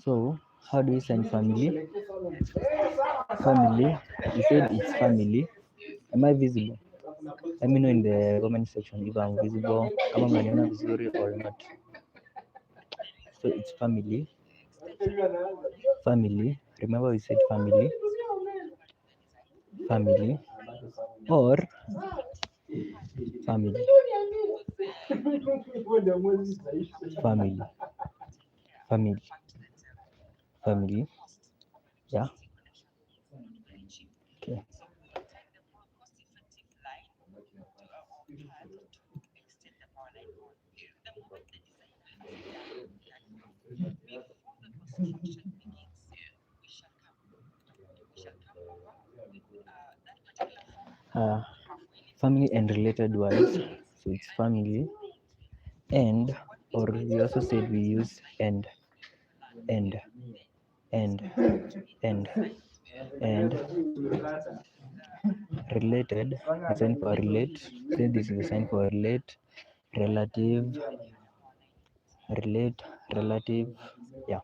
So how do we sign family? Family. You said it's family. Am I visible? Let me know in the comment section if I'm visible. Kama mnaniona vizuri or not. So it's family. Family. Remember we said family. Family. Or family. Family. Family. Family. Yeah. Okay. Uh, Family and related words. So it's family and, or we also said we use and and and and related. The sign for relate. Say this is the sign for relate. Relative. Relate. Relative. Yeah.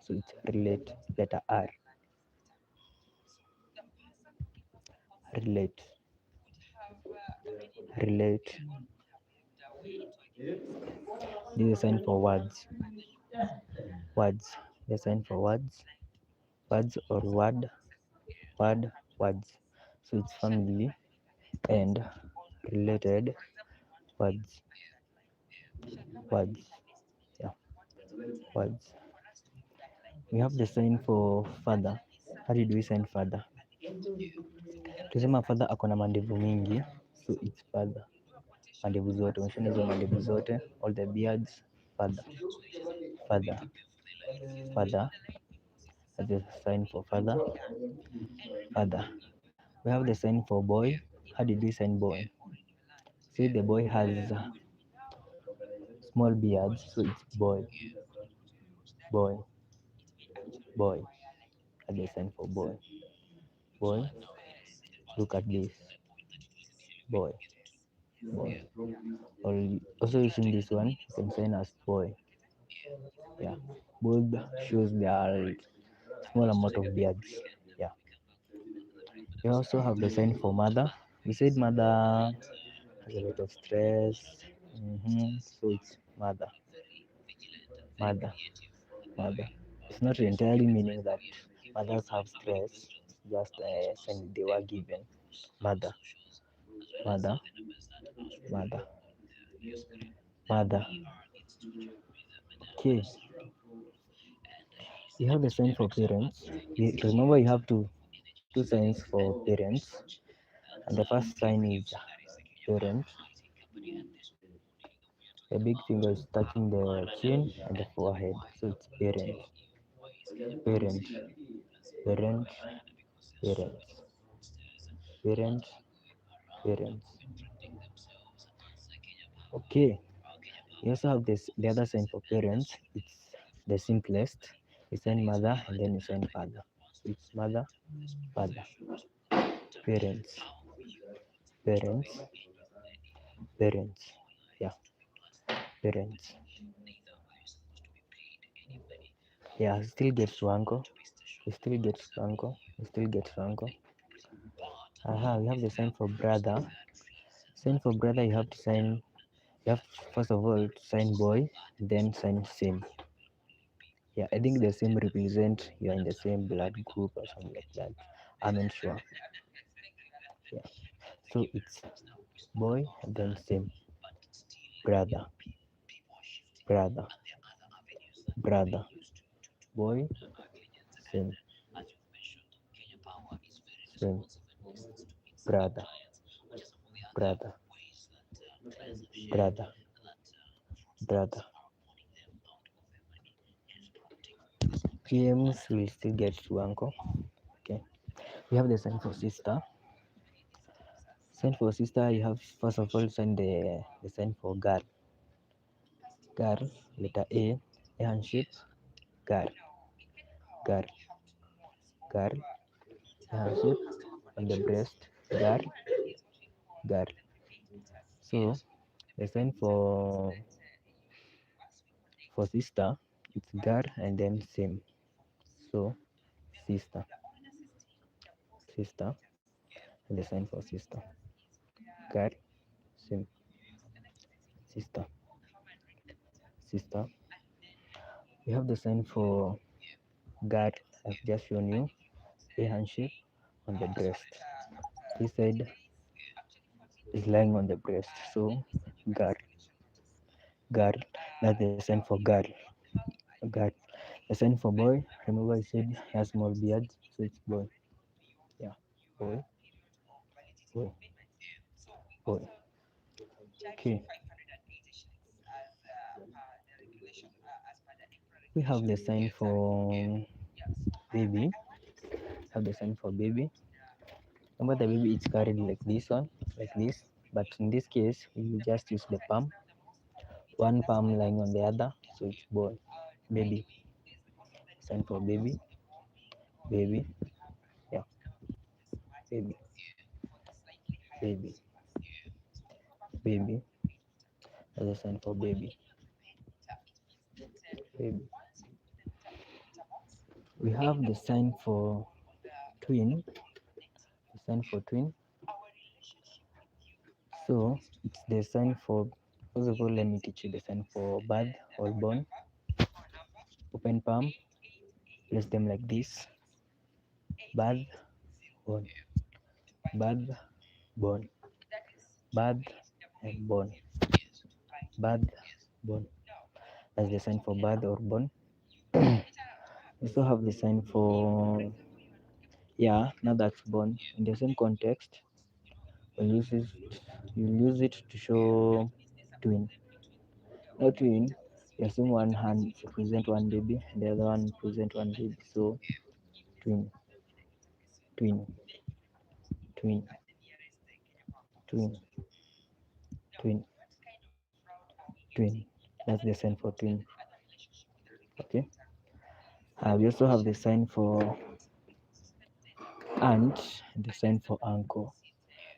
So it's relate. Letter R. Relate. Relate. This is a sign for words. Words. The sign for words. Words or word. Word. Words. So it's family and related words. Words. Yeah. Words. We have the sign for father. How did we sign father? Tusema father ako na mandevu mingi, so it's father. Mandevu zote, onyeshana hizo mandevu zote, all the beards, father. Father. Father. That's the sign for father. Father. We have the sign for boy. How did we sign boy? See, the boy has small beards, so it's boy. Boy. Boy. That's the sign for boy. Boy. Look at this. Boy. Boy. Or also using this one, you can sign as boy. Yeah. Both shows there are small amount of beards. Yeah. We also have the sign for mother. We said mother has a lot of stress. So it's mother. Mother. Mother. It's not entirely meaning that mothers have stress. It's just a sign they were given. Mother. Mother. Mother. Mother. Okay. You have the sign for parents. Remember you have two signs for parents. And the first sign is parent. The big finger is touching the chin and the forehead. So it's parent. Parent. Parent. Parents. Parent. Parents. Okay. You also have the other sign for parents. It's the simplest. You sign mother and then you sign father. So it's mother, father. Parents. Parents. Parents. Yeah. Parents. Yeah, still gets to uncle. We still gets to uncle. We still gets to uncle. We have the sign for brother. Sign for brother, you have to sign. You have first of all to sign boy, then sign same. Yeah, I think the same represent you are in the same blood group or something like that. I'm not sure. Yeah. So it's boy, then same. Brother, brother, brother. Boy, same, same. Brother, brother, brother, brother. PMs will still get to uncle. Okay. We have the sign for sister. Sign for sister, you have first of all sign the sign for girl. Girl, letter A handshake, girl, girl, girl, A handshake on the breast, girl, girl. So the sign for sister, It's gar and then same. So sister, sister, and the sign for sister. Gar, same, sister, sister. We have the sign for gar. I've just shown you a handshake on the breast. This side is lying on the breast. So gar, gar. That's the sign for girl. Girl. The sign for boy. Remember I said he has small beard, so it's boy. Yeah, boy, boy, boy. Okay. We have the sign for baby. Have the sign for baby. Remember the baby is carried like this one, like this. But in this case, we will just use the palm, one palm lying on the other, so it's boy, baby. Sign for baby, baby, yeah, baby, baby, baby. As a sign for baby, baby. We have the sign for twin, the sign for twin. So it's the sign for, first of all, let me teach you the sign for birth or born. Open palm, place them like this. Birth, born, birth, born, birth, and born, birth, born. That's the sign for birth or born. We also have the sign for, yeah, now that's born. In the same context, you'll use it to show twin. Now twin, you assume one hand represent one baby and the other one represent one baby. So twin, twin, twin, twin, twin, twin. That's the sign for twin. Okay. We also have the sign for aunt and the sign for uncle.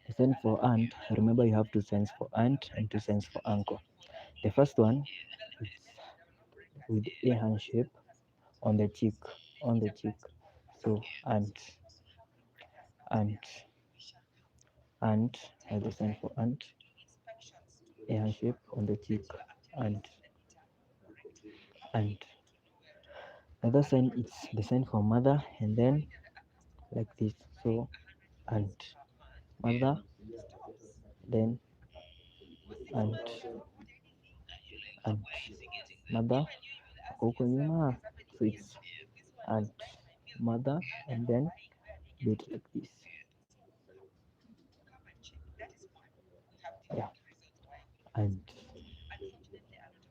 The sign for aunt, remember you have two signs for aunt and two signs for uncle. The first one is with a hand shape on the cheek, on the cheek. So aunt, aunt, aunt has the sign for aunt, a hand shape on the cheek, aunt, aunt. The other sign is the sign for mother and then like this. So aunt, mother, then aunt, aunt, mother, ako huko nyuma. So it's aunt, mother, and then do it like this. Yeah, aunt,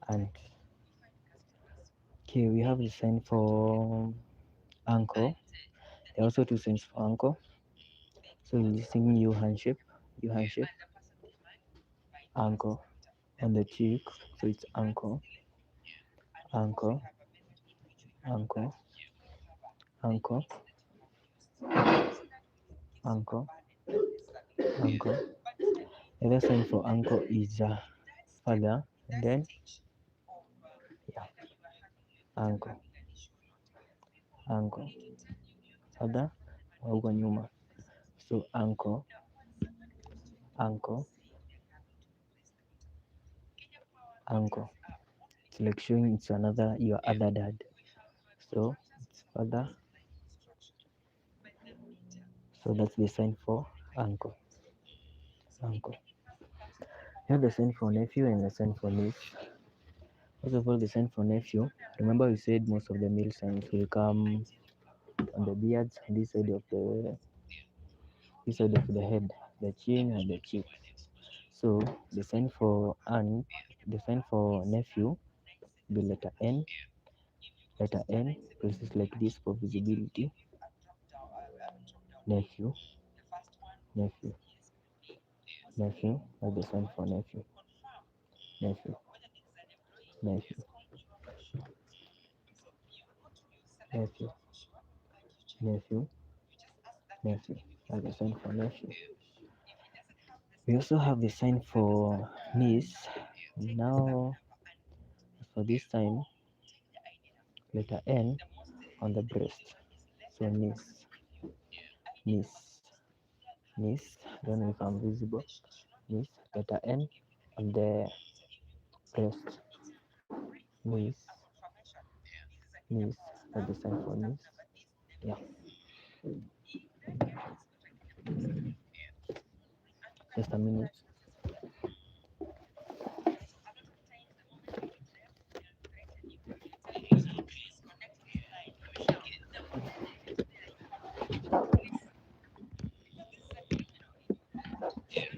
aunt. Okay, we have the sign for uncle. There are also two signs for uncle. So using U handshake, uncle on the cheek. So it's uncle, uncle, uncle, uncle, uncle, uncle. The other sign for uncle is father, and then yeah, uncle, uncle, father, huko nyuma. So uncle, uncle, uncle. It's like showing it's another your other dad. So it's father. So that's the sign for uncle, uncle. You have the sign for nephew and the sign for niece. First of all, the sign for nephew. Remember we said most of the male signs will come on the beards, this side of the head, the chin and the cheek. So the sign for aunt, the sign for nephew, the letter N, places like this for visibility. Nephew, nephew, nephew. That's the sign for nephew, nephew, nephew, nephew, nephew, nephew. That's the sign for nephew. We also have the sign for niece. Now, for this sign, letter N on the breast. So niece, niece, niece. I don't know if I'm visible. Niece, letter N on the breast. Niece, niece. That's the sign for niece. Yeah, just a minute. Okay.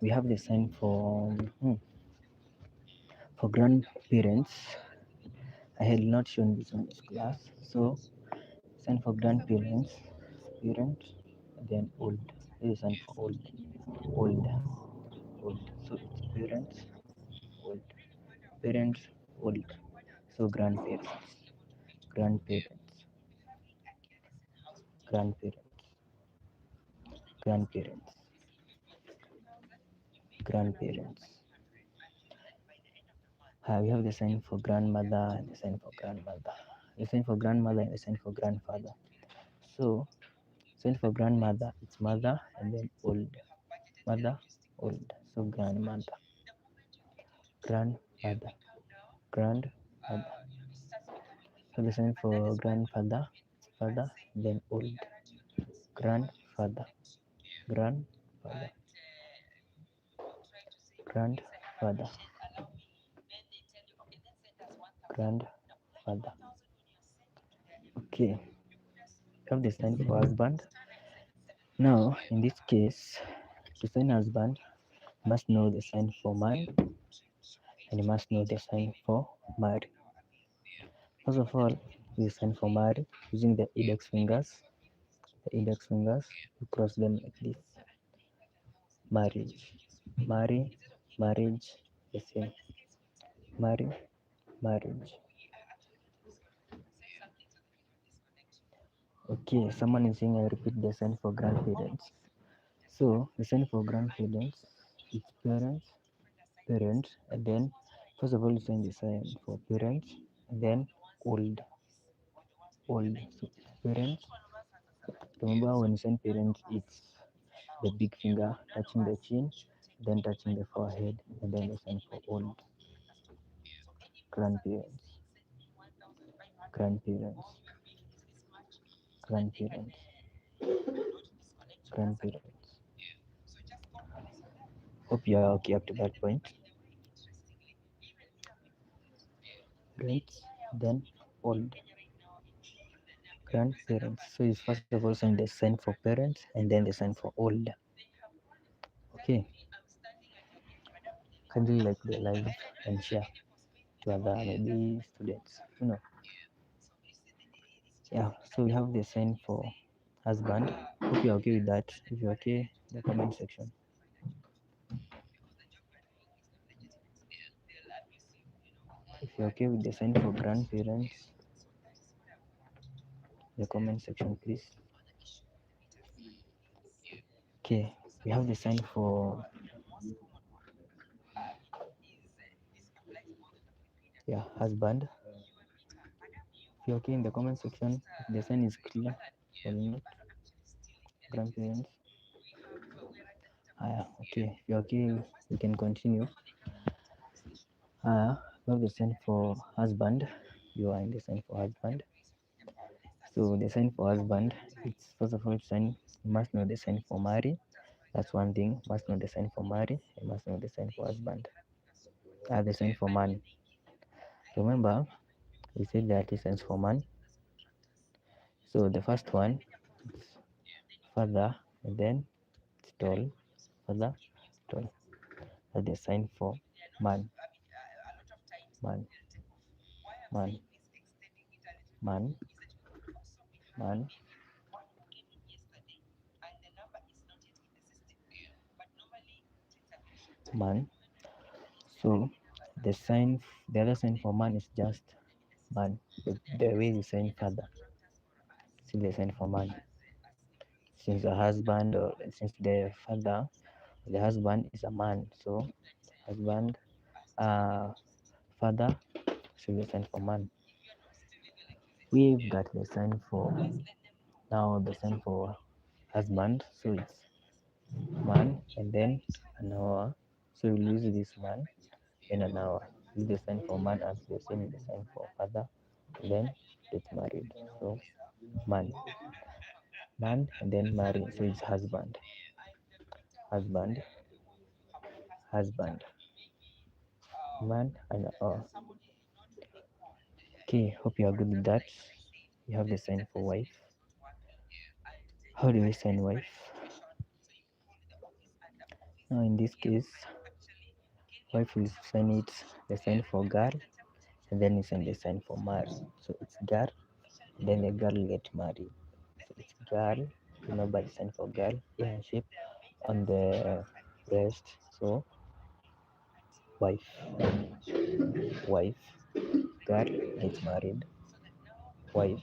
We have the sign for grandparents. I had not shown this in this class. So sign for grandparents, parent, then old. This is sign for old, old, old. So it's parents, old, parents, old. So grandparents, grandparents, grandparents, grandparents, grandparents. We have the sign for grandmother and the sign for grandmother. The sign for grandmother and the sign for grandfather. So sign for grandmother, it's mother and then old, mother, old. So grandmother, grandmother, grandmother. So the sign for grandfather, father, then old, grandfather, grandfather, grandfather, grandfather. Okay, have the sign for husband. Now, in this case, to sign husband, you must know the sign for man and you must know the sign for marry. First of all, we sign for marry using the index fingers. The index fingers, you cross them like this. Marriage, marry, marriage, the same. Marry, marriage. Okay, someone is saying I repeat the sign for grandparents. So the sign for grandparents is parents, parents, and then first of all you sign the sign for parents, and then old, old. So it's parents. Remember when you sign parents, it's the big finger touching the chin, then touching the forehead, and then the sign for old. Grandparents, grandparents, grandparents, grandparents. Hope you are okay up to that point. Parents, then old, grandparents. So you first of all sign the sign for parents and then the sign for old. Okay, kindly like the live and share to other maybe students. Yeah. So we have the sign for husband. Hope you're okay with that. If you're okay, the comment section. If you're okay with the sign for grandparents, the comment section, please. Okay, we have the sign for husband. If you're okay in the comment section, if the sign is clear or not, grandparents. Okay. If you're okay, we can continue. We have the sign for husband. You are in the sign for husband. So the sign for husband, it's first of all sign. You must know the sign for marry. That's one thing. You must know the sign for marry. You must know the sign for husband. The sign for man. Remember, we said there are two signs for man. So the first one is father, and then it's tall. Father, tall. That's the sign for man. Man, man, man, man, man. So The other sign for man is just man. The way you sign father, still the sign for man. Since the husband or since the husband is a man, so husband, father, still the sign for man. We've got the sign for now the sign for husband, so it's man and then an hour. So we'll use this man in an hour. This is the sign for man as the same is the sign for father, and then get married. So man, man, and then marry. So it's husband, husband, husband, man, and okay. Hope you are good with that. You have the sign for wife. How do we sign wife? Now in this case, wife will sign it the sign for girl, and then you sign the sign for marry. So it's girl, then the girl get married. So it's girl. Remember the sign for girl, yeah, shape on the breast. So wife, wife, girl gets married, wife,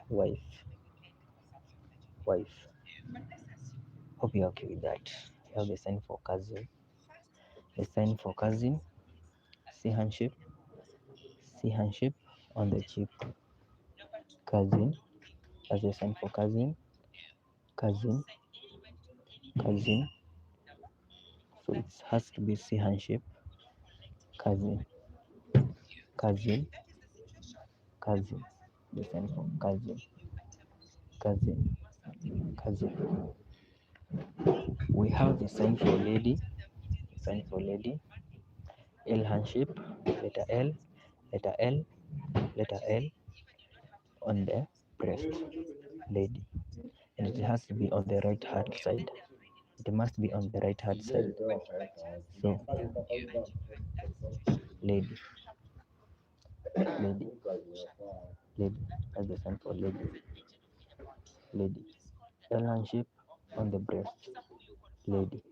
wife, wife. Hope you're okay with that. You have the sign for cousin. The sign for cousin, see handship, see handship on the cheek. Cousin, that's the sign for cousin, cousin, cousin. So it has to be see handship, cousin, cousin, cousin. The sign for cousin, cousin, cousin. We have the sign for lady, sign for lady, L handship, letter L, letter L, letter L on the breast, lady. And it has to be on the right hand side. It must be on the right hand side. So, lady, lady, lady. That's the sign for lady, lady. L handship on the breast, lady,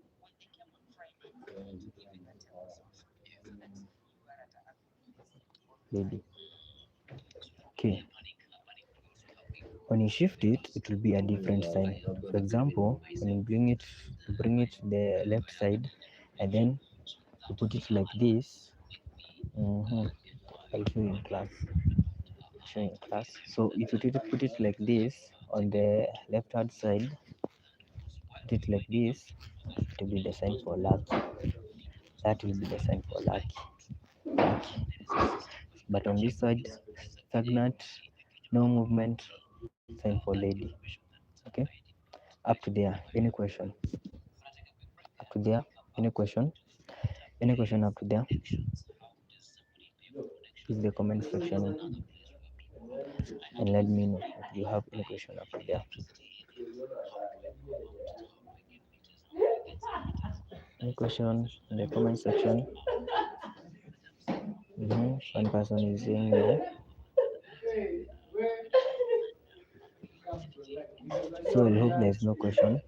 lady. Okay. When you shift it, it will be a different sign. For example, when bring it to the left side, and then you put it like this. I'll show you in class. Show you in class. So if you put it like this on the left hand side, put it like this, it will be the sign for lucky. That will be the sign for lucky. Lucky. But on this side, stagnant, no movement, sign for lady. Okay. Up to there. Any question? Up to there. Any question? Any question up to there? Use the comment section and let me know if you have any question up to there. Any question in the comment section? One person is saying no. So I hope there's no question.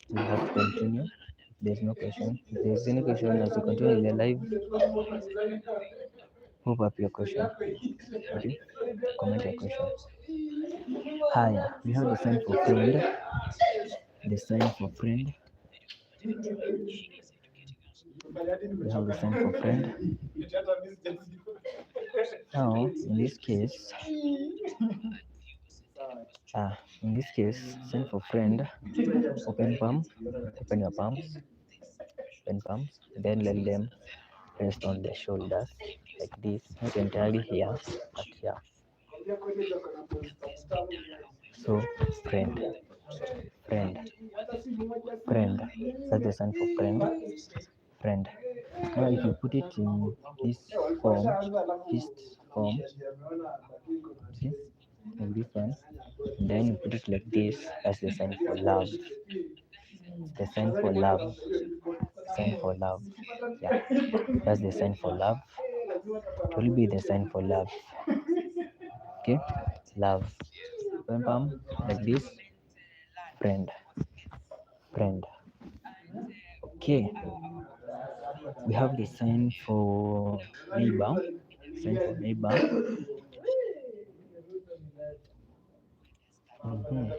We have to continue. If there's no question, if there's any question as we continue the live, hope up your question. Okay? Comment your question. Higher. We have the sign for friend. The sign for friend. We have the sign for friend. Now, in this case, sign for friend. Open palm. Open your palms. Open palms. Then let them rest on the shoulders like this. Not entirely here, but here. So, friend, friend, friend. That's the sign for friend, friend. Now, if you put it in this form, fist form, see, like this one, and then you put it like this, that's the sign for love. It's the sign for love. Sign for love. Yeah, that's the sign for love. It will be the sign for love. Okay, love. Open palm like this, friend, friend. Okay, We have the sign for neighbor. Sign for neighbor. Mhm.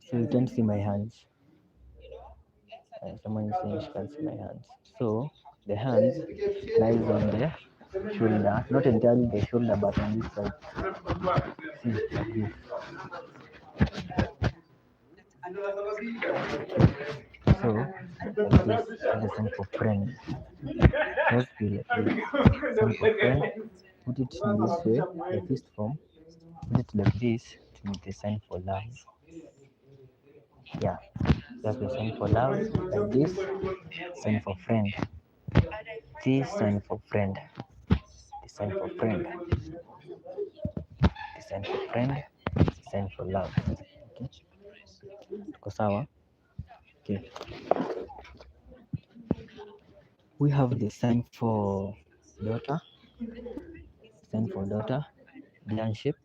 So you can see my hands. Someone is saying she can see my hands. So the hands lies on the shoulder, not entirely the shoulder, but on this side. See, like this. So like this, the sign for friend. Just be like this. Sign for friend. Put it in this way, the fist form. Put it like this. It will be the sign for love. Yeah, that's the sign for love. Like this, sign for friend. This sign for friend. The sign for friend. The sign for friend. The sign for love. Okay, tuko sawa? Okay, we have the sign for daughter. Sign for daughter. D hand shape.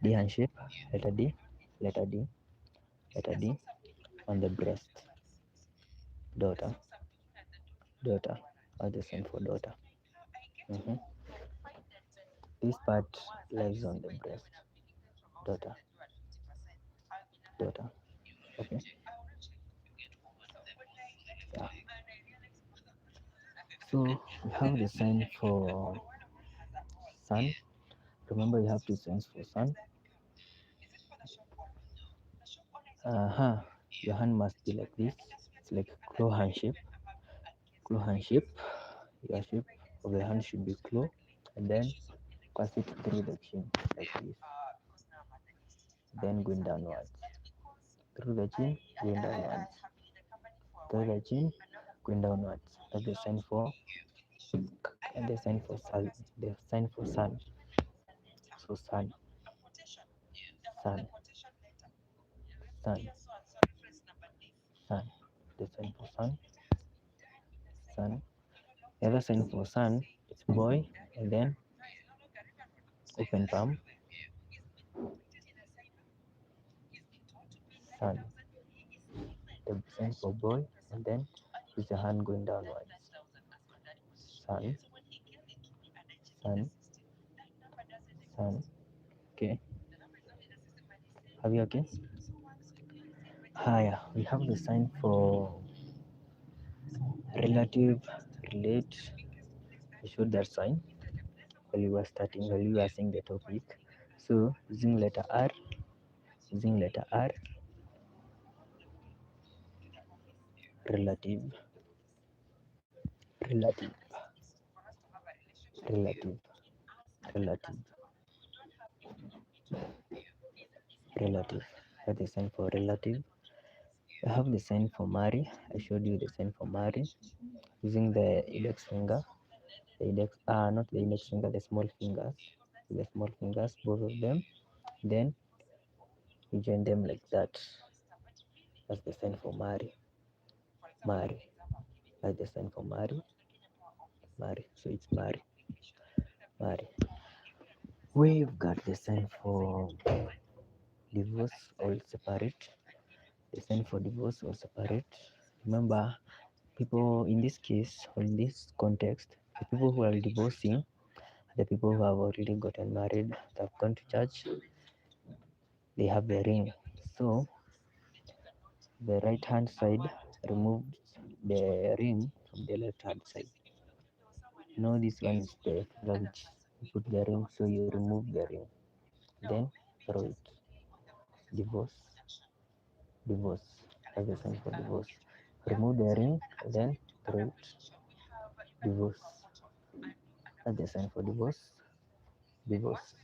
D hand shape. Letter D. Letter D. Letter D on the breast. Daughter. Daughter. Or the sign for daughter. Mhm. This part lies on the breast. Daughter. Daughter. Okay. Yeah. So we have the sign for sun. Remember, you have two signs for sun. Uh-huh. Your hand must be like this. It's like claw hand shape. Claw hand shape. Your shape of the hand should be claw, and then pass it through the chin like this. Then going downwards. Through the chin, going downwards. Through the chin, going downwards. That's the sign for and the sign for sun. The sign for sun. So sun, sun, sun, sun. The sign for sun, sun. The other sign for sun, it's boy, and then open palm, sun. The sign for boy, and then with the hand going downwards. Sun, sun, sun. Okay. Have you okay? Higher. We have the sign for relative, relate. I showed that sign while you were starting, while you were saying the topic. So using letter R, relative, relative, relative, relative, relative. That's the sign for relative. I have the sign for marry. I showed you the sign for marry using the index finger. The index, not the index finger, the small fingers. The small fingers, both of them. Then you join them like that. That's the sign for marry. Marry. That's the sign for marry. Marry. So it's marry. Marry. We've got the sign for divorce or separate. The sign for divorce or separate. Remember, people in this case or in this context, the people who are divorcing, the people who have already gotten married, they have gone to church, they have the ring. So the right hand side removes the ring from the left hand side. Now this one is the finger which you put the ring, so you remove the ring. Then throw it. Divorce. Divorce. That's the sign for divorce. Remove the ring, then throw it. Divorce. That's the sign for divorce. Divorce.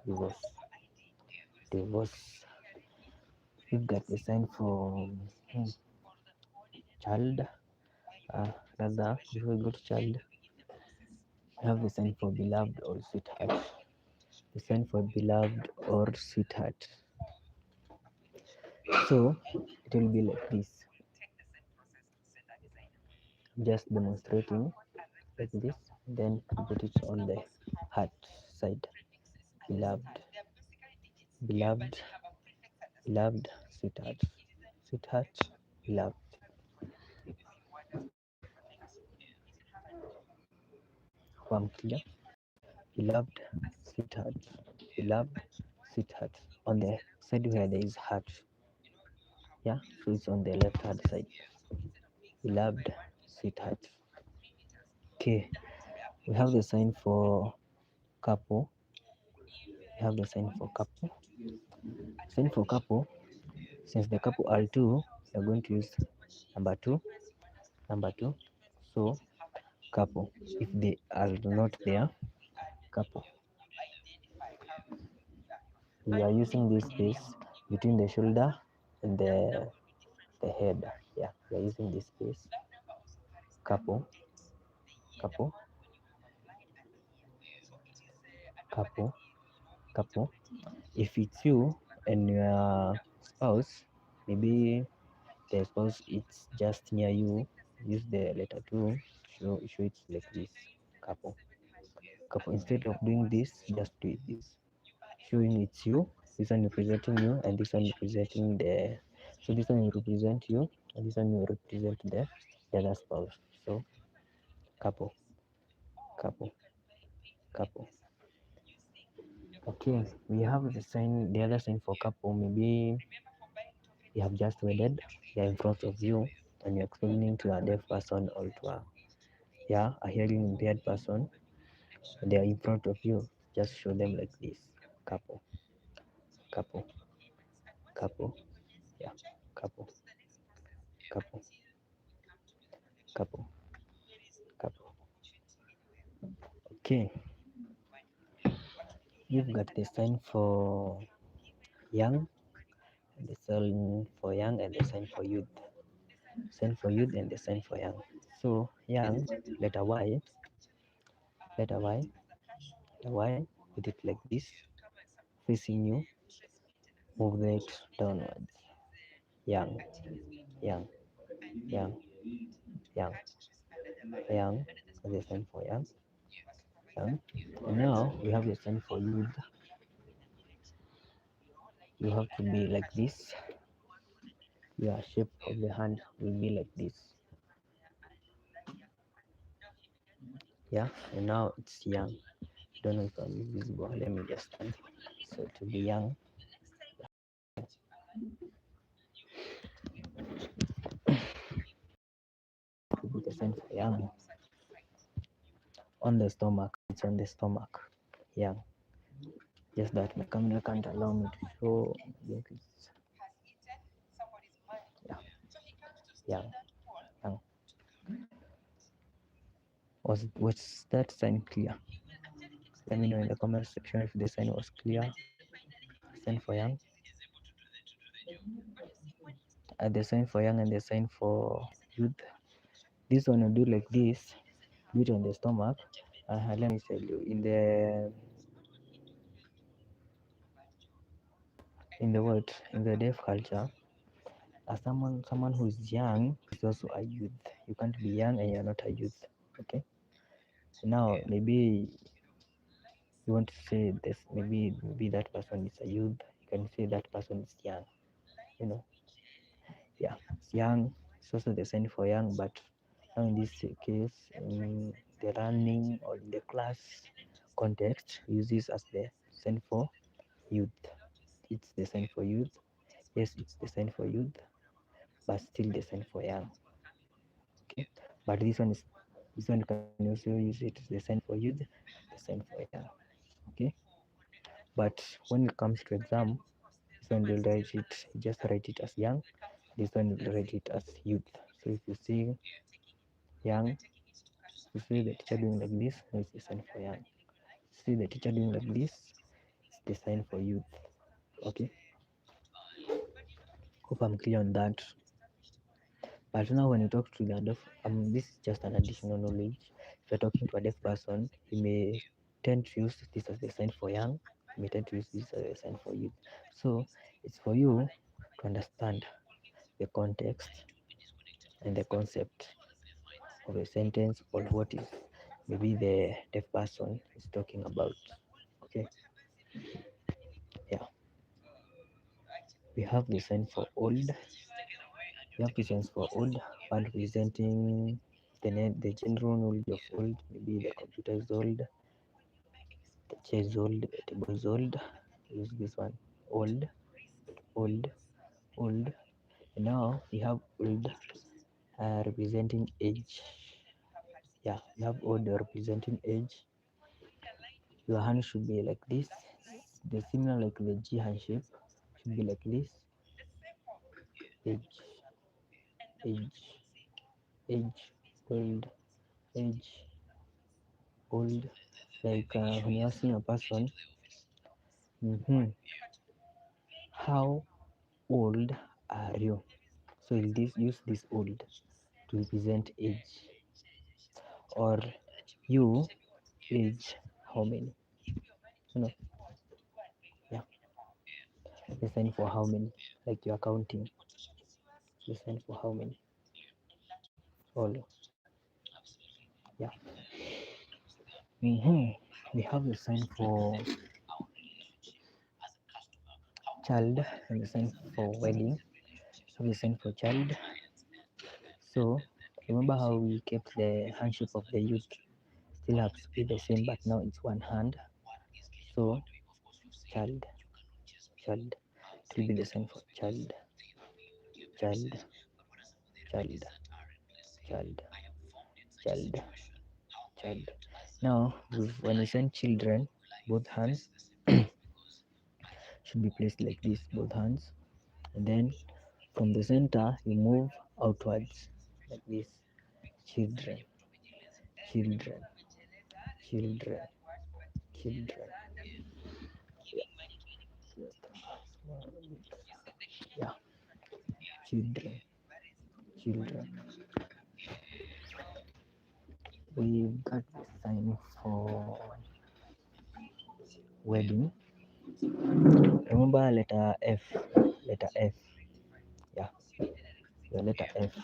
Divorce. Divorce. We've got the sign for child. Rather, before we go to child, we have the sign for beloved or sweetheart. The sign for beloved or sweetheart. So it will be like this. Just demonstrating like this, then put it on the heart side. Beloved, beloved, beloved, sweetheart, sweetheart, beloved. From clear, beloved, sweetheart, beloved, sweetheart. On the side where there is heart, yeah, so it's on the left hand side. Beloved, sweetheart. Okay, we have the sign for couple. We have the sign for couple. Sign for couple. Since the couple are two, we are going to use number two, number two. So couple. If they are not there, couple. We are using this space between the shoulder and the head. Yeah, we are using this space. Couple, couple, couple, couple. If it's you and your spouse, maybe the spouse it's just near you, use the letter two. Show it like this. Couple, couple. Instead of doing this, just do it this. Showing it's you. This one representing you, and this one representing the. So this one will represent you, and this one will represent the other spouse. So couple, couple, couple. Okay, we have the other sign for couple. Maybe you have just wedded, they're in front of you, and you're explaining to a deaf person or to a hearing impaired person, and they're in front of you. Just show them like this. Couple, couple, couple, yeah, couple, couple, couple, couple. Okay, you've got the sign for young, the sign for young, and the sign for youth. Sign for youth and the sign for young. So young, letter Y, letter Y, letter Y, put it like this, facing you, move it downwards. Young, young, young, young, young, the sign for young, young. And now we have the sign for youth. You have to be like this. Your shape of the hand will be like this. Yeah, and now it's young. Don't know if I'm visible. Let me just stand. So to be young, to be the sign for young. On the stomach, it's on the stomach. Young. Just that my camera can't allow me to show. I think it's yeah, young, young. Was that sign clear? Let me know in the comment section if the sign was clear. Sign for young. The sign for young and the sign for youth. This one will do like this. Do it on the stomach. Let me tell you, in the world, in the deaf culture, someone who is young is also a youth. You can't be young and you're not a youth. Okay. Now maybe you want to say this, maybe that person is a youth. You can say that person is young. You know, yeah, it's young. It's also the sign for young, but now in this case, in the running or in the class context, use this as the sign for youth. It's the sign for youth. Yes, it's the sign for youth, but still the sign for young. Okay, but this one can also use it the sign for youth, the sign for young. Okay, but when it comes to exam, this one will write it, just write it as young. This one will write it as youth. So if you see young, you see the teacher doing like this, it's the sign for young. See the teacher doing like this, it's the sign for youth. Okay, hope I'm clear on that. But now when you talk to the deaf, this is just an additional knowledge. If you're talking to a deaf person, he may tend to use this as the sign for young, he may tend to use this as a sign for youth. So it's for you to understand the context and the concept of a sentence or what is maybe the deaf person is talking about. Okay, yeah. We have the sign for old. We have the signs for old, one representing the general knowledge of old. Maybe the computer is old, the chair is old, the table is old. Use this one, old, old, old. And now we have old representing age. Yeah, we have old representing age. Your hand should be like this. The similar like the G hand shape should be like this. Age, age, age, old, age, old. Like when you're seeing a person, how old are you? So in this, use this old to represent age, or you age how many? You know, yeah, the sign for how many, like you are counting. The sign for how many? All, yeah. We have the sign for child and the sign for wedding. Have the sign for child. So remember how we kept the handship of the youth still has to be the same, but now it's one hand. So child, child, it will be the sign for child, child, child, child, child, child. Now when we send children, both hands should be placed like this, both hands, and then from the center you move outwards like this. Children, children, children, children. Yeah, children, children. We got the sign for wedding. Remember letter F, letter F. Yeah, your letter F,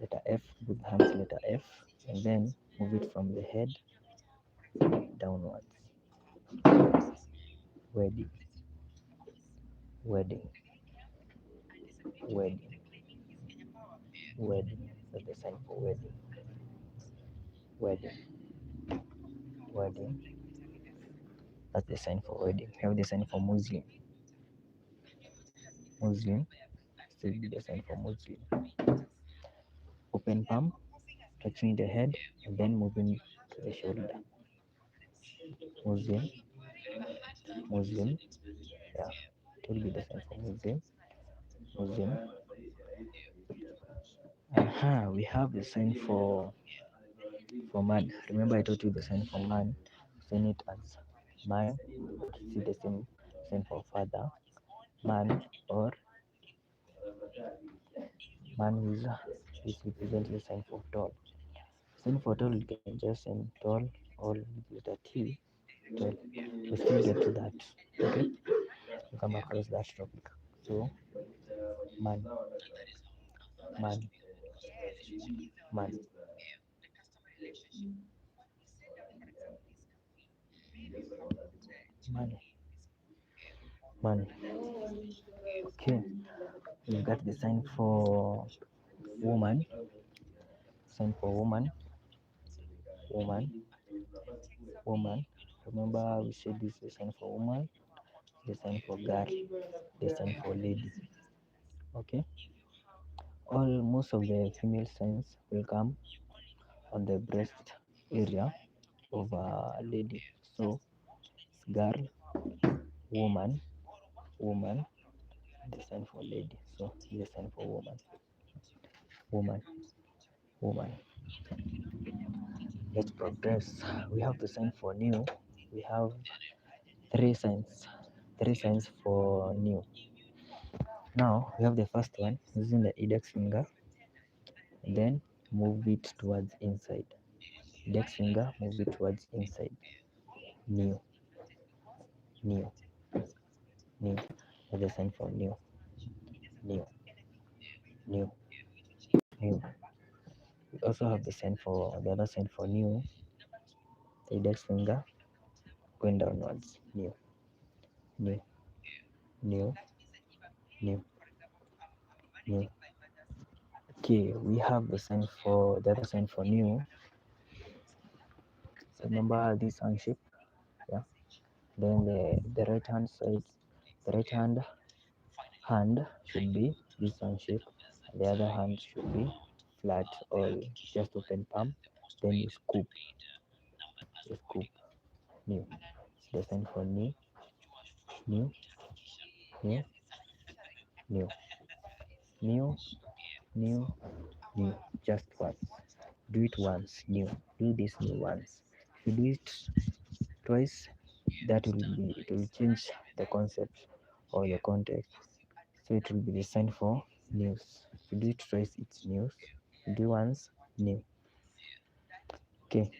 letter F. Good hands, letter F, and then move it from the head downwards. Wedding, wedding, wedding, wedding. That's the sign for wedding, wedding, wedding. That's the sign for wedding. We have the sign for Muslim, Muslim. Still be the sign for Muslim. Open palm, touching the head, and then moving to the shoulder. Muslim, Muslim. Yeah, it will be the sign for Muslim, Muslim. We have the sign for man. Remember I told you the sign for man. Sign it as man. See the same sign for father, man, or man is representing the sign for tall. Sign for tall you can just send tall or letter T. Tall. We still get to that. Okay, we come across that topic. So man, man, man, man, man. Okay, we got the sign for woman. Sign for woman, woman, woman. Remember we said this is the sign for woman, the sign for girl, the sign for lady. Okay, all most of the female signs will come on the breast area of a lady. So it's girl, woman, woman, the sign for lady. So the sign for woman, woman, woman. Let's progress. We have the sign for new. We have three signs, three signs for new. Now we have the first one using the index finger, and then move it towards inside. Index finger, move it towards inside. New, new, new. That's the sign for new, new, new, new. We also have the sign for the other sign for new. The index finger going downwards. New, new, new, new, new. Okay, we have the sign for the other sign for new. So remember this hand shape, yeah. Then the right hand side, the right hand should be this hand shape, and the other hand should be flat or just open palm. Then you scoop new. It's the sign for new, new, new, new, new, new. Just once. Do it once, new. Do this new once. If you do it twice, it will change the concept or the context. So it will be the sign for news. If you do it twice, it's news. If you do once, new. Okay,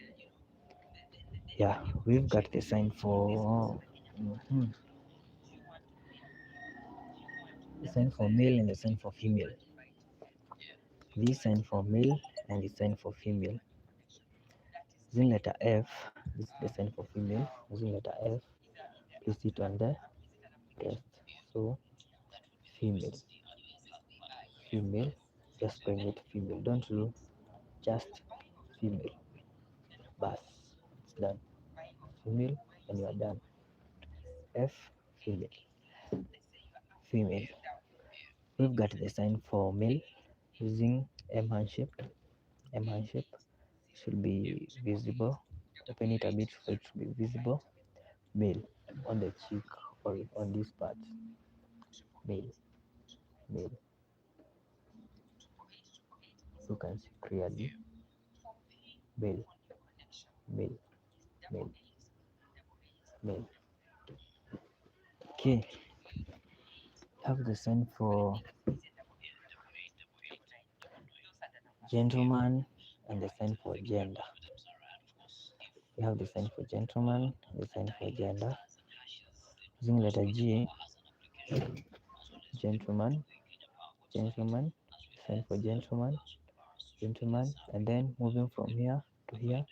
yeah, we've got the sign for the sign for male and the sign for female. This sign for male and the sign for female. Using letter F, this is the sign for female. Using letter F, place it on the breast. So female, female, just bring it female. Don't do just female. Bus. It's done. Female and you are done. F, female, female. We've got the sign for male using M hand shape. M hand shape should be visible. Open it a bit so it should be visible. Male on the cheek or on this part. Male, male. You can see clearly. Male, male, male, male. Okay, have the sign for gentleman and the sign for gender. We have the sign for gentleman, the sign for gender. Using letter G, gentleman, gentleman, sign for gentleman, gentleman, and then moving from here to here,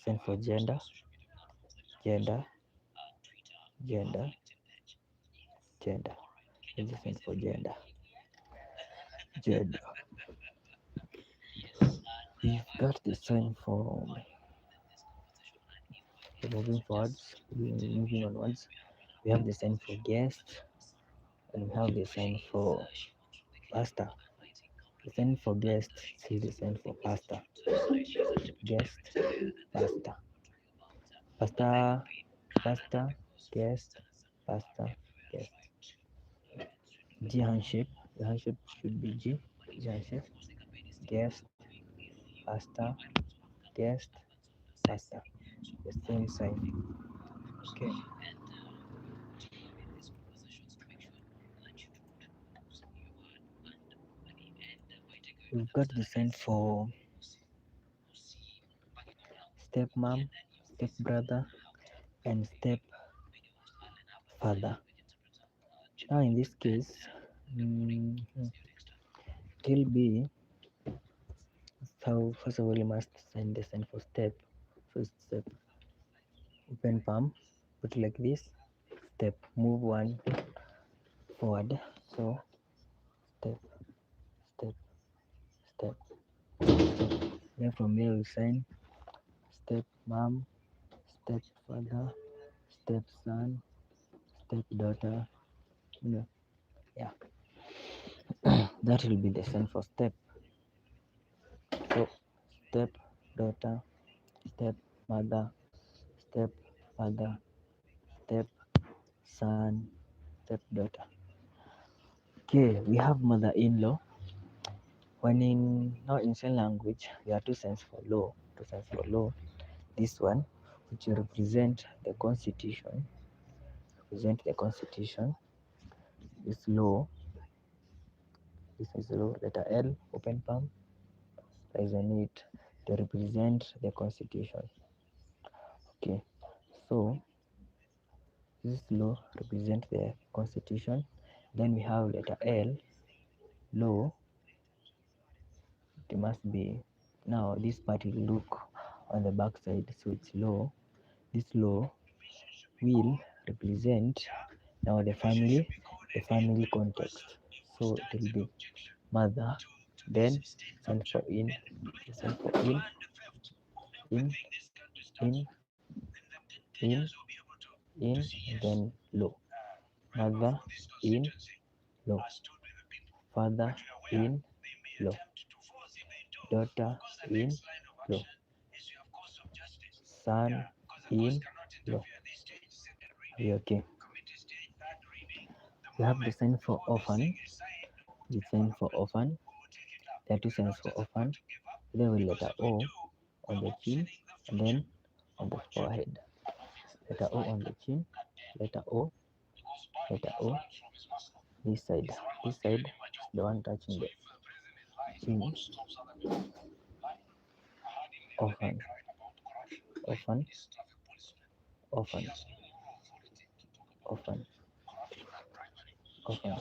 sign for gender, gender, gender, gender. This is sign for gender, gender. We've got the sign for moving forwards, moving onwards. We have the sign for guest, and we have the sign for pastor. The sign for guest is the sign for pastor. Guest, pastor, pastor, pastor, guest, pastor, guest. G handshake. The handshake should be G. G handshake. Guest, pastor, guest, pastor. The same sign. Okay. We've got the sign for step mom, step brother, and step father. Now in this case, it will be so first of all you must sign the sign for step. So step, open palm, put it like this. Step, move one forward. So step, step, step, step. Then from here we sign step mom, step father, step son, step daughter. You know, yeah, that will be the sign for step. So step daughter, step mother, step father, step son, step daughter. Okay, we have mother-in-law. When in sign language, there are two signs for law. Two signs for law. This one, which represent the constitution. This law, this is law. Letter L, open palm, lies on it to represent the constitution. Okay, so this law represents the constitution. Then we have letter L, law. It must be now this part will look on the back side, so it's law. This law will represent now the family context. So it will be mother, then sign for in, the sign for in, in, in, in, and then low. Mother in low. Father in low. Daughter in low. Son in low. Are you okay? We have the sign for orphan. The sign for orphan. There are two signs for orphan. Then with letter O on the chin and then on the forehead. Letter O on the chin, letter O, letter O. This side is the one touching the chin. Orphan, orphan, orphan, orphan, orphan.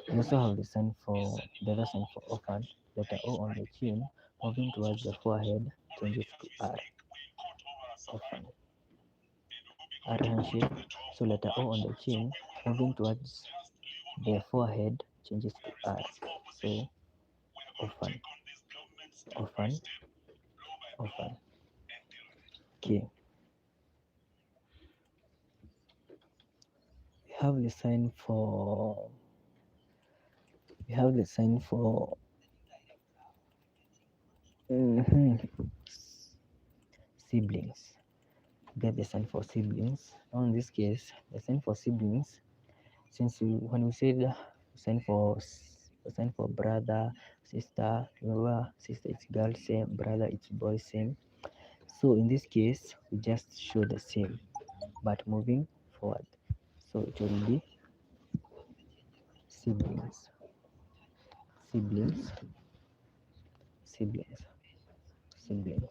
We also have the sign for the other sign for orphan. Letter O on the chin, moving towards the forehead, changes to R. Orphan. R handshake. So letter O on the chin, moving towards the forehead, changes to R. So orphan, orphan, orphan. Okay. We have the sign for we have the sign for mhm, siblings. Get the sign for siblings. Now in this case, the sign for siblings, since when we said the sign for brother, sister, remember sister it's girl same, brother it's boy same. So in this case, we just show the same, but moving forward. So it will be siblings, siblings, siblings, siblings.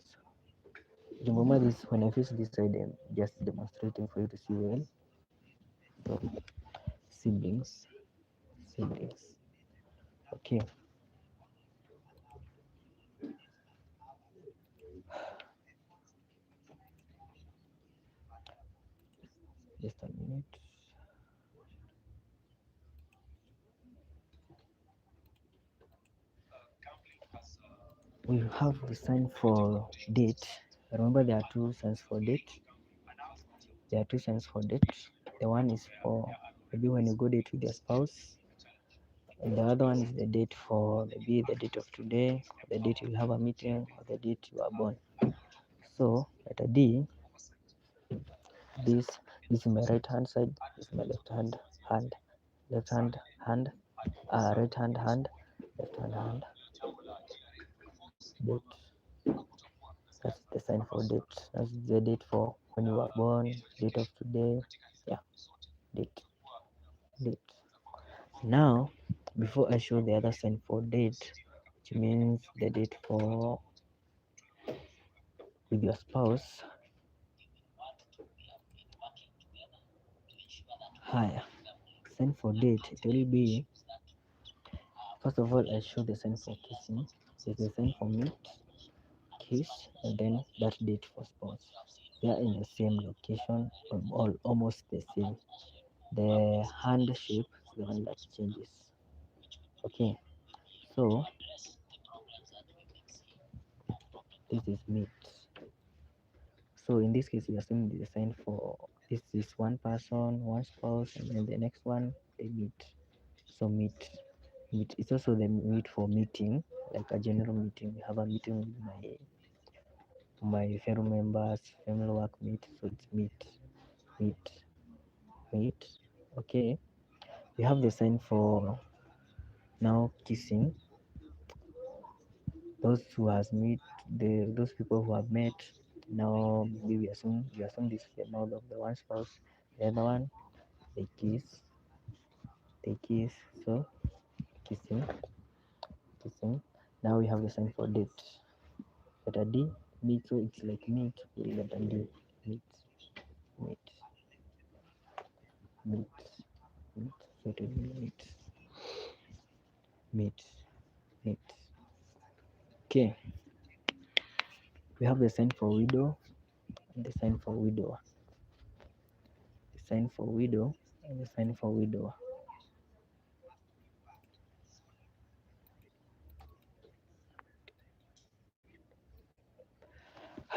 Remember this, when I face this side, I'm just demonstrating for you to see well. So siblings, siblings. Okay. Just a minute. We have the sign for date. Remember there are two signs for date. There are two signs for date. The one is for maybe when you go date with your spouse. And the other one is the date for maybe the date of today, or the date you'll have a meeting, or the date you are born. So letter D, this is my right hand side, this is my left hand, left hand, right hand, left hand, date. That's the sign for date. That's the date for when you were born, date of today. Yeah, date, date. Now, before I show the other sign for date, which means the date for with your spouse. Higher. Sign for date, it will be, first of all, I show the sign for kissing. There's a sign for meet, kiss, and then that date for spouse. They are in the same location, all almost the same. The hand shape is the one that changes. Okay, so this is meet. So in this case, we are seeing the sign for this is one person, one spouse, and then the next one they meet. So meet. Meet. It's also the meet for meeting, like a general meeting. We have a meeting with my fellow members, family work meet. So it's meet, meet, meet. Okay. We have the sign for now kissing. Those who has met those people who have met. Now maybe we assume this is the mouth of the one spouse. The other one they kiss. So kissing, kissing. Now we have the sign for date. Letter D, meet. So it's like meet with letter D. Meet, meet, meet, meet. So it will be meet, meet, meet. Okay. We have the sign for widow and the sign for widower. The sign for widow and the sign for widower.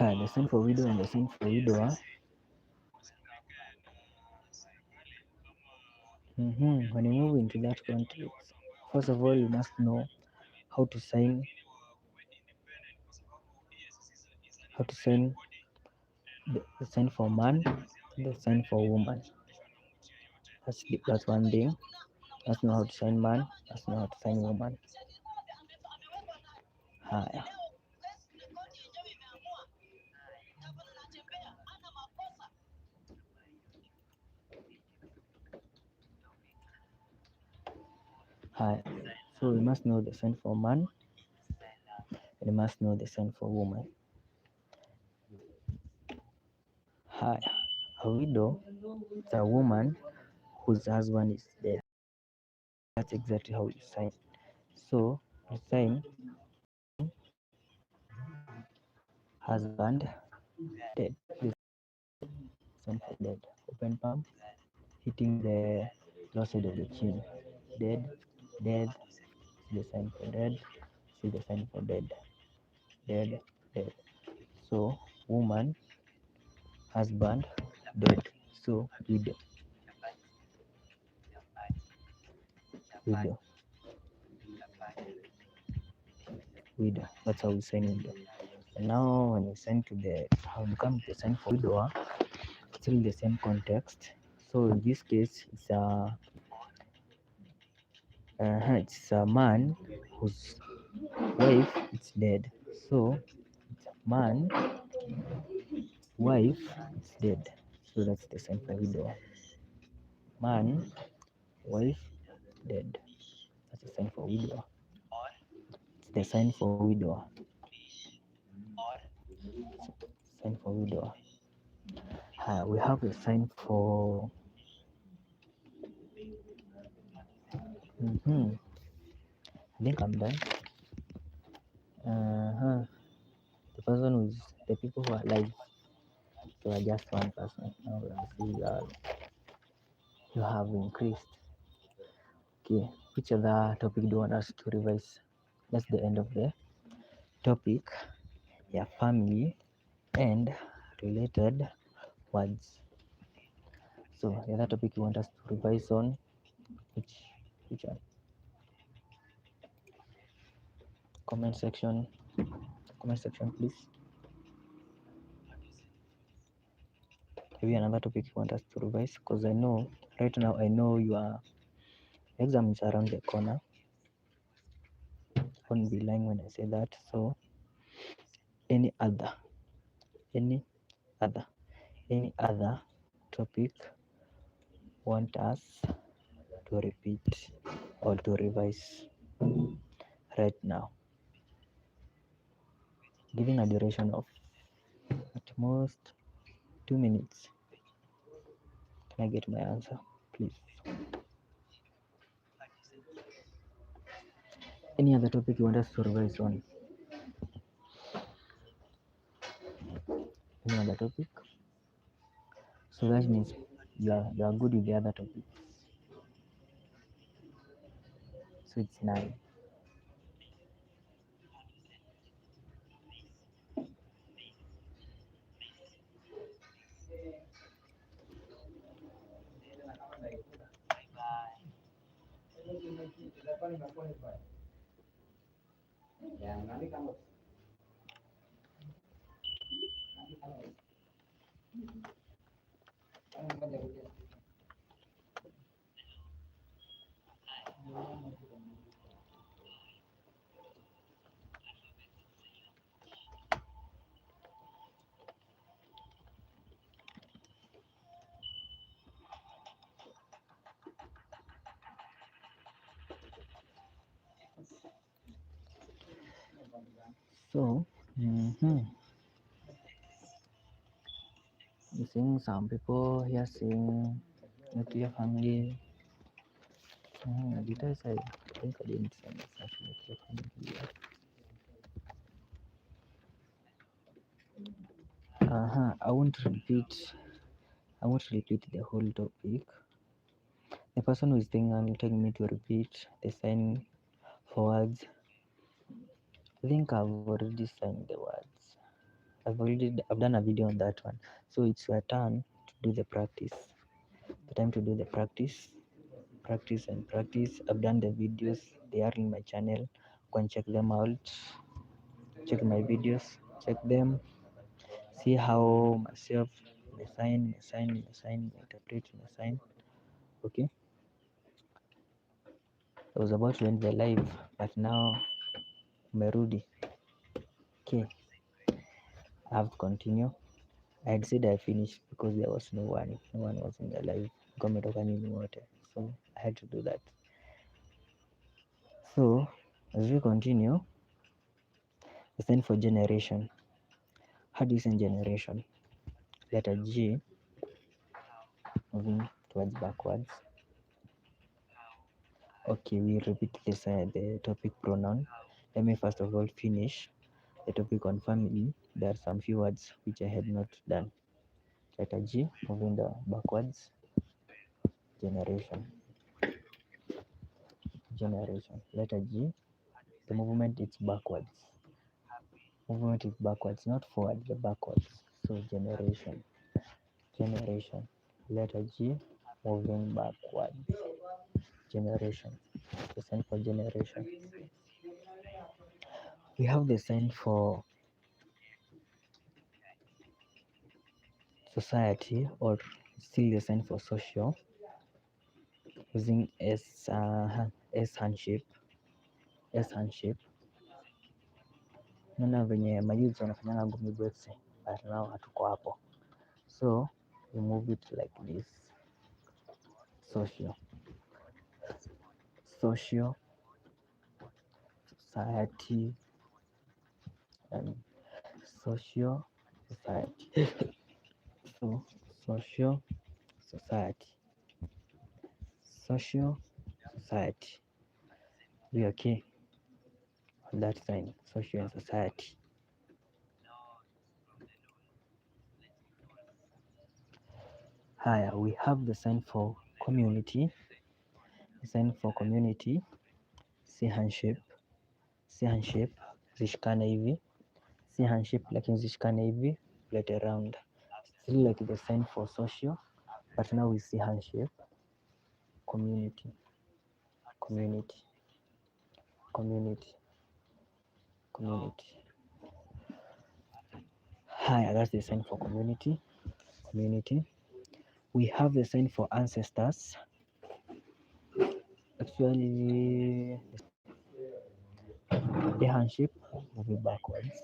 The sign for widow and the sign for widower. When you move into that context, first of all, you must know how to sign the sign for man, the sign for woman. That's one thing. Must know how to sign man, must know how to sign woman. Haya, haya. So you must know the sign for man, and you must know the sign for woman. Haya, a widow is a woman whose husband is dead. That's exactly how you sign. So you sign husband dead. This sign for dead. Open palm, hitting the lower side of the chin. Dead, dead. See the sign for dead. See the sign for dead. Dead, dead. So woman, husband, dead. So widow, widow, widow. That's how we sign widow. And now when you sign to the when you come to the sign for widower, still the same context. So in this case, it's a man whose wife is dead. So it's a man, wife is dead. So that's the sign for widower. Man, wife, dead. That's the sign for widower. It's the sign for widower. Sign for widower. We have a sign for. I think I'm done. The person who's the people who are alive. So are just one person. Now we see you have increased. Okay, which other topic do you want us to revise? That's the end of the topic. Yeah, family and related words. So the other topic you want us to revise on, which one? Comment section. Comment section, please. Maybe another topic you want us to revise, because I know right now your exam is around the corner. I won't be lying when I say that. So any other topic want us to repeat or to revise right now, giving a duration of at most 2 minutes. Can I get my answer, please? Any other topic you want us to revise on? Any other topic? So that means you are good with the other topics. So it's 9. So you seeing some people here saying nuclear family. Did I say? I think I didn't say such nuclear family. I won't repeat the whole topic. The person who is telling me to repeat the sign for words, I think I've already signed the words. I've done a video on that one. So it's your turn to do the practice. The time to do the practice, practice and practice. I've done the videos. They are in my channel. Go and check them out. Check my videos. Check them. See how myself interpret my sign. Okay. I was about to end the live, but now umerudi. Okay, I have to continue. I had said I finished because there was no one. No one was in the live. Umetoka nyinyi wote. So I had to do that. So as we continue, the sign for generation. How do you send generation? Letter G moving towards backwards. Okay, we repeat this the topic pronoun. Let me first of all finish the topic on family. There are some few words which I had not done. Letter G moving the backwards. Generation. Generation. Letter G, the movement is backwards. Movement is backwards, not forward, but backwards. So generation. Generation. Letter G moving backwards. Generation. The sign for generation. We have the sign for society, or still the sign for social, using S handshake. S handshake. Naona venye mayouth wanafanyanga ngumi breaks, but now hatuko hapo. So we move it like this. Social. Social, society, and social, society. So social, society, social, society. We okay on that sign, social and society. Higher, we have the sign for community. The sign for community, si handshake, si handshake, zishikane hivi, si handshake lakini zishikane hivi, plate around. Still like the sign for social, but now we see handshake. Community, community, community, community. Higher, that's the sign for community. Community. We have the sign for ancestors. Actually, the handshake moving backwards.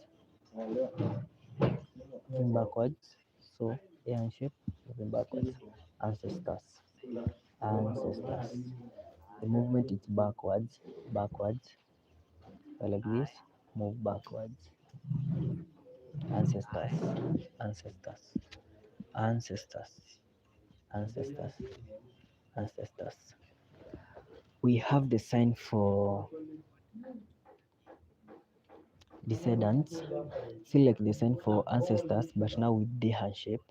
Moving backwards. So the handshake moving backwards. Ancestors. Ancestors. The movement is backwards. Backwards. Like this. Move backwards. Ancestors. Ancestors. Ancestors. Ancestors. Ancestors. We have the sign for descendants, feel like the sign for ancestors, but now with the handshake.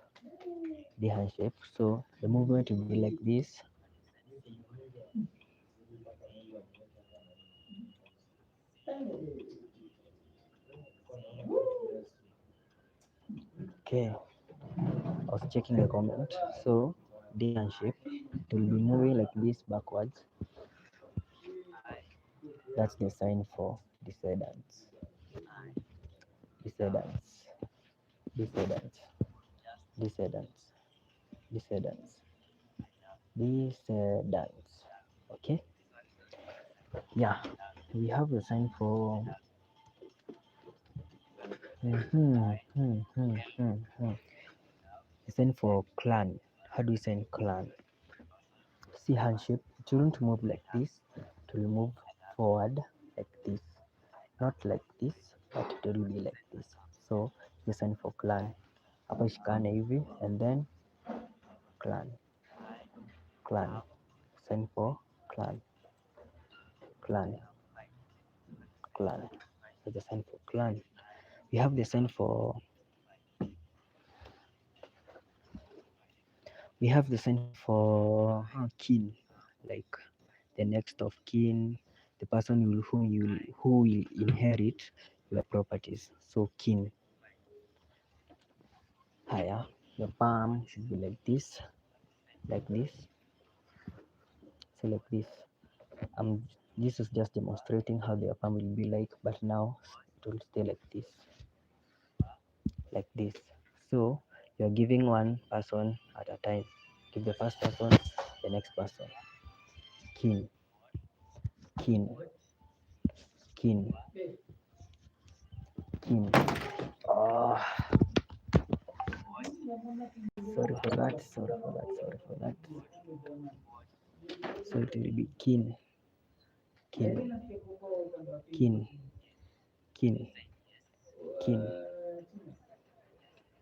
The handshake. So the movement will be like this. Okay, I was checking the comment. So the handshake, it will be moving like this backwards. That's the sign for descendants. Descendants. Descendants. Descendants. Descendants. Descendants. Okay. Yeah, we have the sign for the sign for clan. How do you send clan? See handshake, it won't move like this, it will move forward like this, not like this, but it will be like this. So the sign for clan, hapa shikane hivi, and then clan, clan, sign for clan, clan, clan. So the sign for clan. We have the sign for kin, like the next of kin, the person who will inherit your properties. So kin. Higher. Your palm should be like this, like this. So like this. This is just demonstrating how the palm will be like, but now it will stay like this. So you're giving one person at a time. Give the first person, the next person. Kin, kin, kin, kin. Oh, sorry for that. Sorry for that. Sorry for that. So it will be kin, kin, kin, kin, kin,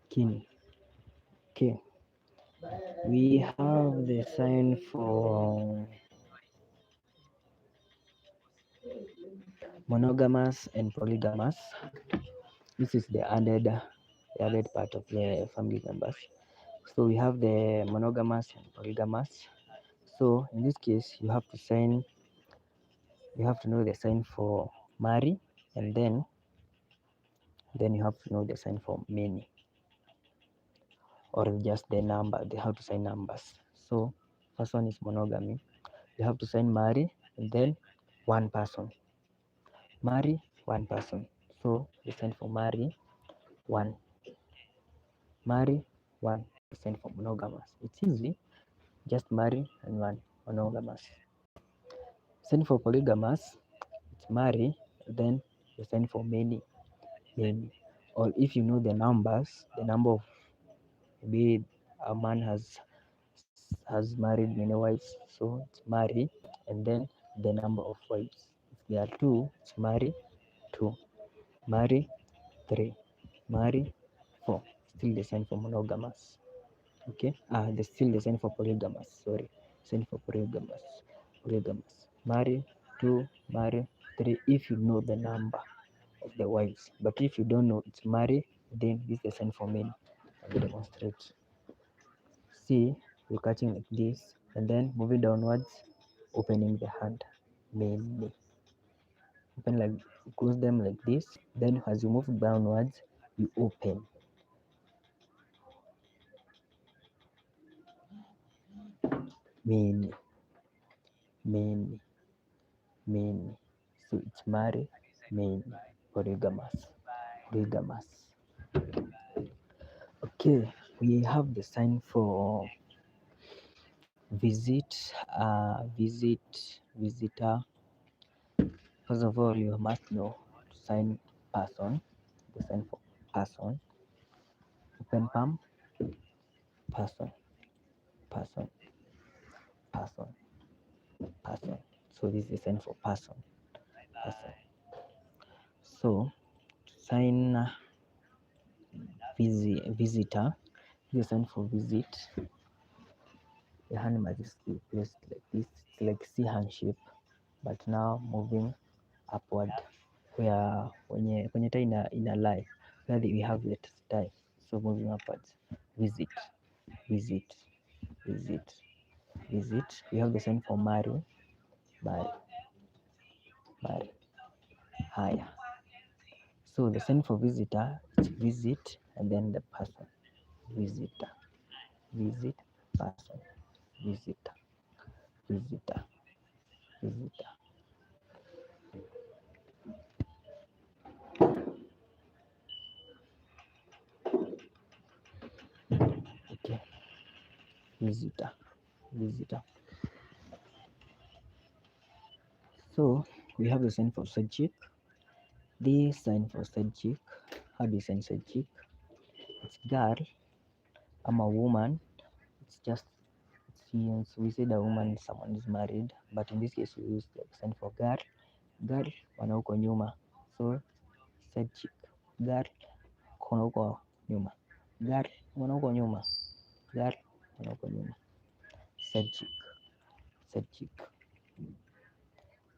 kin. Okay. We have the sign for monogamous and polygamous. This is the added part of the family members. So we have the monogamous and polygamous. So in this case, you have to know the sign for marry, and then you have to know the sign for many, or just the number. They have to sign numbers. So first one is monogamy. You have to sign marry, and then one person. Marry one person. So the sign for marry one. Marry one. The sign for monogamous. It's easy. Just marry and one. Monogamous. Sign for polygamous. It's marry, then the sign for many, many. Or if you know the numbers, the number of, maybe a man has married many wives, so it's marry, and then the number of wives. If there are two, it's marry two, marry three, marry four. Still the sign for monogamous. Okay, still the sign for polygamous. Sorry, sign for polygamous. Marry two, marry three. If you know the number of the wives, but if you don't know, it's marry. Then this is the sign for men. I will demonstrate. See, we're catching like this, and then moving downwards, opening the hand. Many. Open like, close them like this. Then as you move downwards, you open. Many, many, many. So it's marry, many, polygamous, polygamous. Okay, we have the sign for visit, visitor. First of all, you must know to sign person, the sign for person, open palm, person, person, person, person. So this is the sign for person, person. So to sign visitor, this is the sign for visit. The hand must be placed like this. It's like C hand shape, but now moving upward, where kwenye tie ina lie, where we have the tie, so moving upwards. Visit, visit, visit, visit. We have the sign for marry, marry, marry, higher. So the sign for visitor is visit, and then the person. Visitor, visit, person, visitor, visitor, visitor. Okay, visitor, visitor. So we have the sign for side. This sign for side. How do you sign side? It's girl. I'm a woman. It's just, since we said a woman, someone is married, but in this case we use the sign for girl. Girl wana huko nyuma, so side chick. Girl kona huko nyuma. Girl wana huko nyuma. Girl wana huko nyuma. Side chick. Side chick.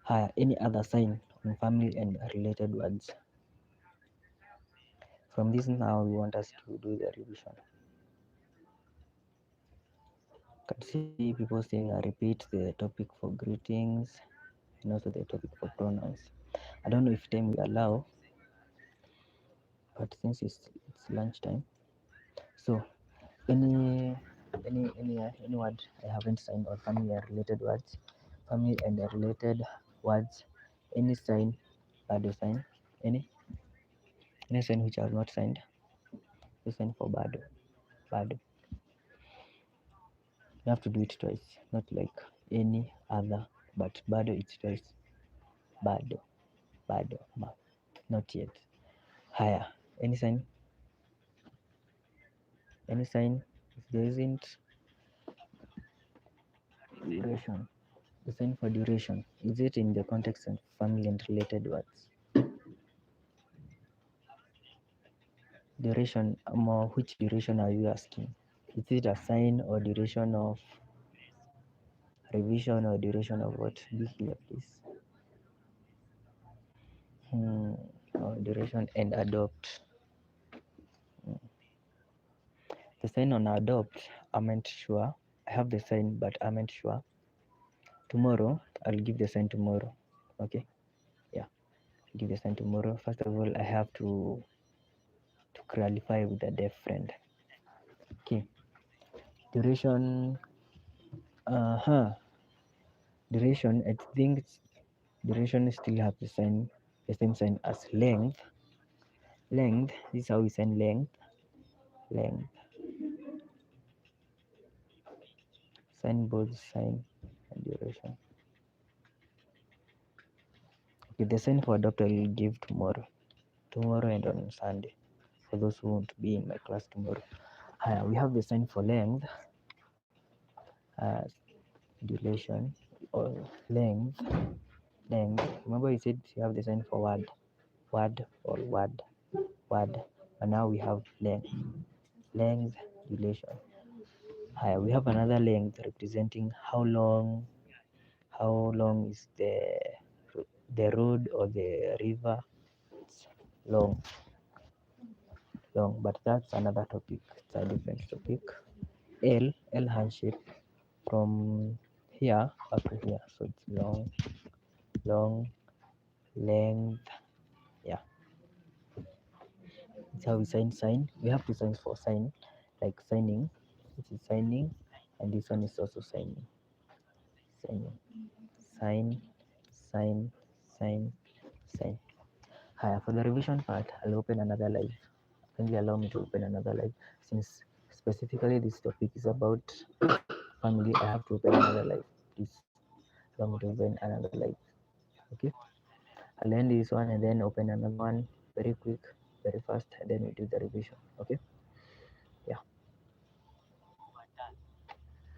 Haya, any other sign on family and related words? From this now we want us to do the revision. Can see people saying I repeat the topic for greetings and also the topic for pronouns. I don't know if time will allow, but since it's lunchtime, So any word I haven't signed, or family and related words, family and related words, any sign, bado sign, any sign which I have not signed, you sign for bado. Bado. You have to do it twice, not like any other, but bado it's twice. Bado, bado, not yet. Higher. Any sign? Any sign? If there isn't, duration. The sign for duration. Is it in the context of family and related words? Duration. Which duration are you asking? Is it a sign or duration of revision or duration of what? Be clear, please. Duration and adopt. The sign on adopt, aren't sure. I have the sign, but aren't sure. Tomorrow, I'll give the sign tomorrow. Okay? Yeah, I'll give the sign tomorrow. First of all, I have to clarify with a deaf friend. Okay. Duration. Duration. I think duration still have the same sign as length. Length. This is how we sign length. Length. Sign both sign and duration. Okay, the sign for adopt I will give tomorrow. Tomorrow and on Sunday. For those who want to be in my class tomorrow. We have the sign for length as duration or length. Length. Remember you said you have the sign for word or word, and now we have length. Length, duration. We have another length representing how long is the road or the river. It's long, but that's another topic. It's a different topic. L handshake from here up to here, so it's long, length. Yeah, it's how we sign. We have two signs for sign, like signing, which is signing, and this one is also signing, sign, sign, sign, sign. For the revision part, I'll open another live. Kindly allow me to open another live, since specifically this topic is about family. I have to open another live. Please allow me to open another live. Okay, I'll end this one and then open another one very quick, very fast, and then we do the revision. Okay.